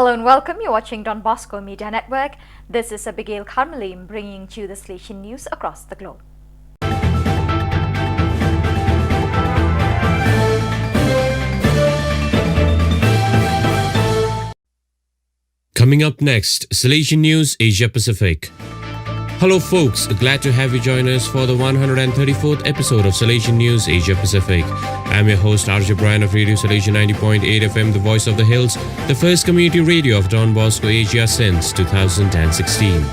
Hello and welcome. You're watching Don Bosco Media Network. This is Abigail Carmelim bringing to you the Salesian news across the globe. Coming up next, Salesian News Asia Pacific. Hello folks, glad to have you join us for the 134th episode of Salesian News Asia Pacific. I'm your host RJ Brian of Radio Salesian 90.8 FM, the voice of the hills, the first community radio of Don Bosco Asia since 2016.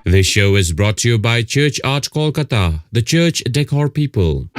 This show is brought to you by Church Art Kolkata, the church decor people.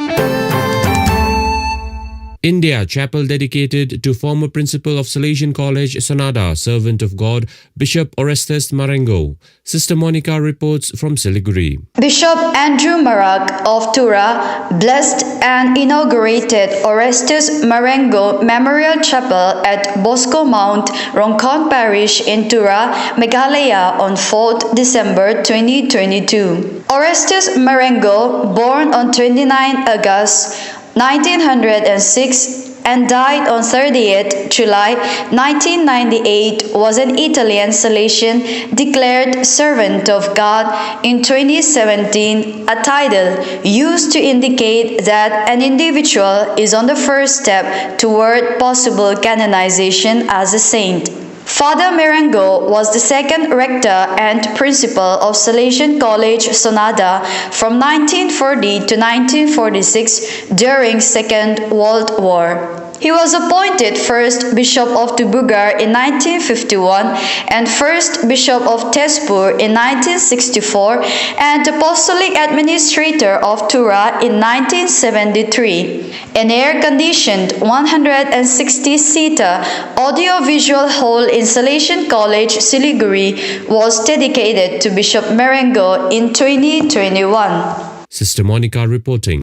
India Chapel dedicated to former principal of Salesian College, Sonada, servant of God, Bishop Orestes Marengo. Sister Monica reports from Siliguri. Bishop Andrew Marak of Tura blessed and inaugurated Orestes Marengo Memorial Chapel at Bosco Mount, Rongkon Parish in Tura, Meghalaya on 4th December 2022. Orestes Marengo, born on 29 August 1906 and died on 30th July 1998, was an Italian Salesian declared servant of God in 2017, a title used to indicate that an individual is on the first step toward possible canonization as a saint. Father Marengo was the second rector and principal of Salesian College, Sonada from 1940 to 1946 during Second World War. He was appointed first Bishop of Tubugar in 1951 and first Bishop of Tezpur in 1964 and Apostolic Administrator of Tura in 1973. An air-conditioned 160-seater audio-visual hall in Salesian College, Siliguri was dedicated to Bishop Marengo in 2021. Sister Monica reporting.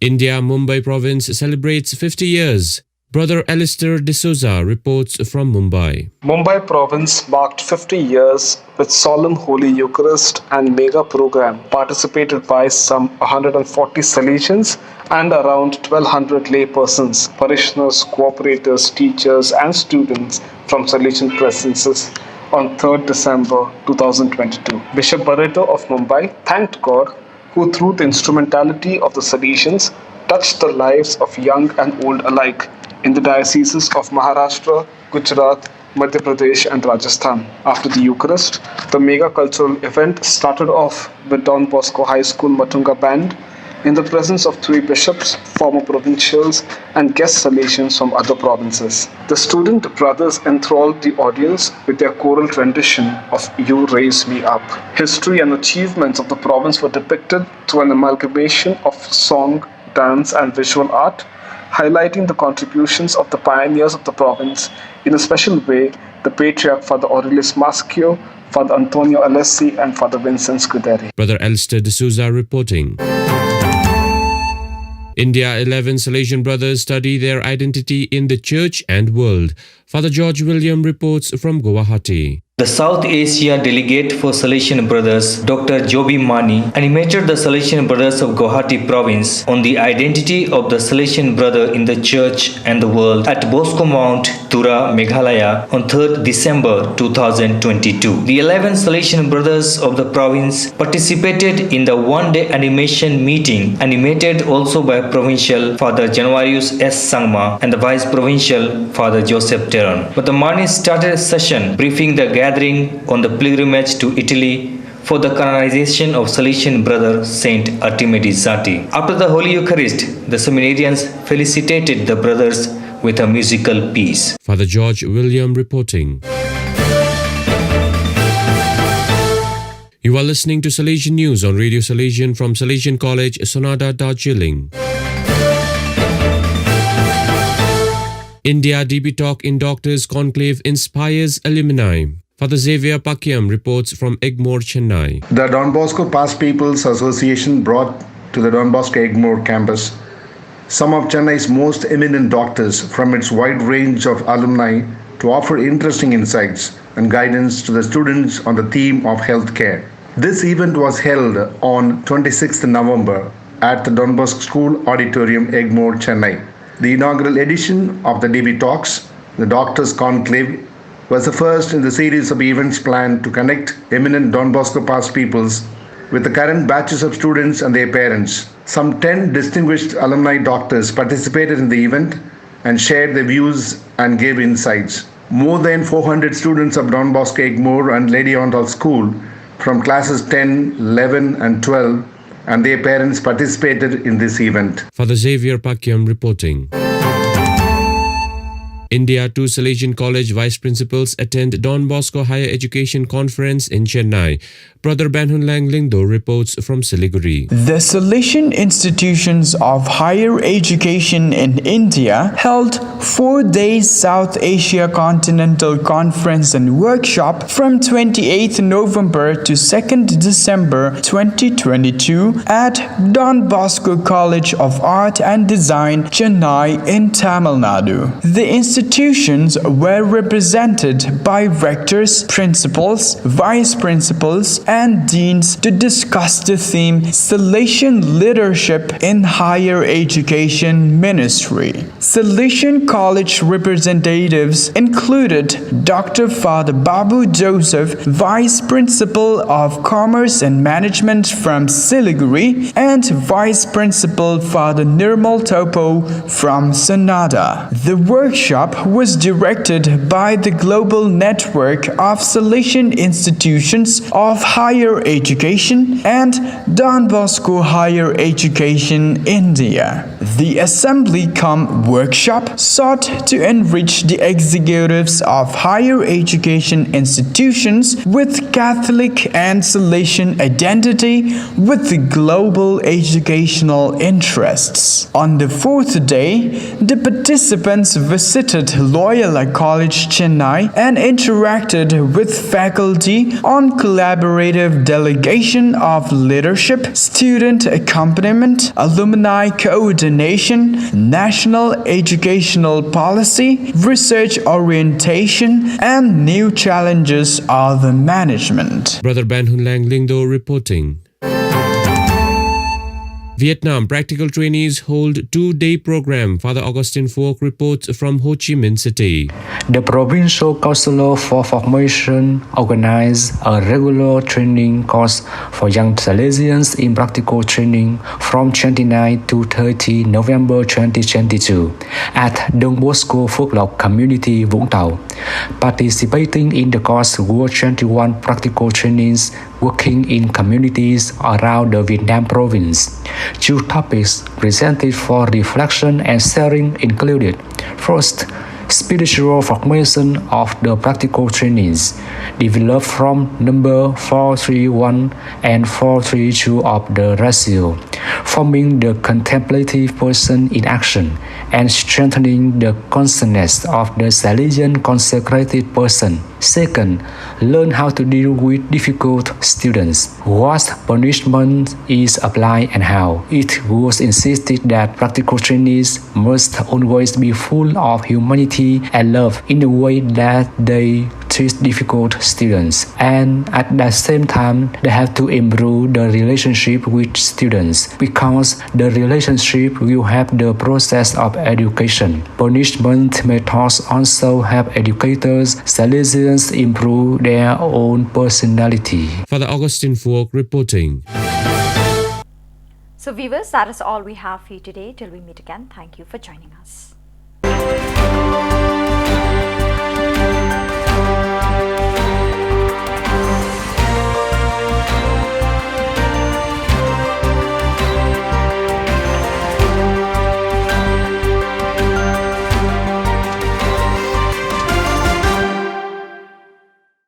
India Mumbai province celebrates 50 years. Brother Alistair D'Souza reports from Mumbai. Mumbai province marked 50 years with solemn Holy Eucharist and mega program participated by some 140 Salesians and around 1200 lay persons, parishioners, cooperators, teachers and students from Salesian presences on 3rd December 2022. Bishop Barreto of Mumbai thanked God who through the instrumentality of the Salesians touched the lives of young and old alike in the dioceses of Maharashtra, Gujarat, Madhya Pradesh and Rajasthan. After the Eucharist, the mega cultural event started off with Don Bosco High School Matunga Band in the presence of 3 bishops, former provincials and guest Salesians from other provinces. The student brothers enthralled the audience with their choral rendition of You Raise Me Up. History and achievements of the province were depicted through an amalgamation of song, dance and visual art, highlighting the contributions of the pioneers of the province. In a special way, the Patriarch Father Aurelius Maschio, Father Antonio Alessi and Father Vincent Scuderi. Brother Alistair D'Souza reporting. India 11 Salesian brothers study their identity in the church and world. Father George William reports from Guwahati. The South Asia delegate for Salesian Brothers, Dr. Joby Mani, animated the Salesian Brothers of Guwahati province on the identity of the Salesian brother in the church and the world at Bosco Mount, Tura, Meghalaya on 3rd December 2022. The 11 Salesian Brothers of the province participated in the one-day animation meeting, animated also by Provincial Father Januarius S. Sangma and the Vice Provincial Father Joseph Teran. But the Mani started a session briefing the gathering on the pilgrimage to Italy for the canonization of Salesian brother Saint Archimedes Zati. After the Holy Eucharist, the seminarians felicitated the brothers with a musical piece. Father George William reporting. You are listening to Salesian News on Radio Salesian from Salesian College, Sonada, Darjeeling. India DB Talk in Doctors Conclave inspires alumni. Father Xavier Pakyam reports from Egmore, Chennai. The Don Bosco Past People's Association brought to the Don Bosco Egmore campus some of Chennai's most eminent doctors from its wide range of alumni to offer interesting insights and guidance to the students on the theme of healthcare. This event was held on 26th November at the Don Bosco School Auditorium, Egmore, Chennai. The inaugural edition of the DB Talks, the Doctors Conclave, was the first in the series of events planned to connect eminent Don Bosco Past Peoples with the current batches of students and their parents. Some 10 distinguished alumni doctors participated in the event and shared their views and gave insights. More than 400 students of Don Bosco Egmore and Lady Ondal School from classes 10, 11 and 12 and their parents participated in this event. Father Xavier Pakyam reporting. India 2 Salesian College Vice Principals attend Don Bosco Higher Education Conference in Chennai. Brother Banhun Langlingdo reports from Siliguri. The Salesian Institutions of Higher Education in India held 4 days South Asia Continental Conference and Workshop from 28th November to 2nd December 2022 at Don Bosco College of Art and Design, Chennai in Tamil Nadu. The institutions were represented by rectors, principals, vice principals, and deans to discuss the theme Salesian Leadership in Higher Education Ministry. Salesian College representatives included Dr. Father Babu Joseph, Vice Principal of Commerce and Management from Siliguri, and Vice Principal Father Nirmal Topo from Sanada. The workshop was directed by the Global Network of Salesian Institutions of Higher Education and Don Bosco Higher Education India. The assembly cum workshop sought to enrich the executives of higher education institutions with Catholic and Salesian identity with the global educational interests. On the 4th day, the participants visited Loyola College, Chennai and interacted with faculty on collaborative delegation of leadership, student accompaniment, alumni coordination, national educational policy, research orientation, and new challenges of management. Brother Banhun Langlingdo reporting. Vietnam practical trainees hold 2-day program. Father Augustine Falk reports from Ho Chi Minh City. The Provincial Council for Formation organized a regular training course for young Salesians in practical training from 29 to 30 November 2022 at Don Bosco Phước Lộc Community, Vũng Tàu. Participating in the course were 21 practical trainees working in communities around the Vietnam province. 2 topics presented for reflection and sharing included: first, spiritual formation of the practical trainees, developed from number 431 and 432 of the ratio, forming the contemplative person in action, and strengthening the consciousness of the Salesian consecrated person. Second, learn how to deal with difficult students, what punishment is applied and how. It was insisted that practical trainees must always be full of humanity and love in the way that they treat difficult students, and at the same time they have to improve the relationship with students, because the relationship will help the process of education. Punishment methods also help educators, Salesians improve their own personality. Father Augustine Falk reporting. So viewers, that is all we have for you today. Till we meet again, thank you for joining us.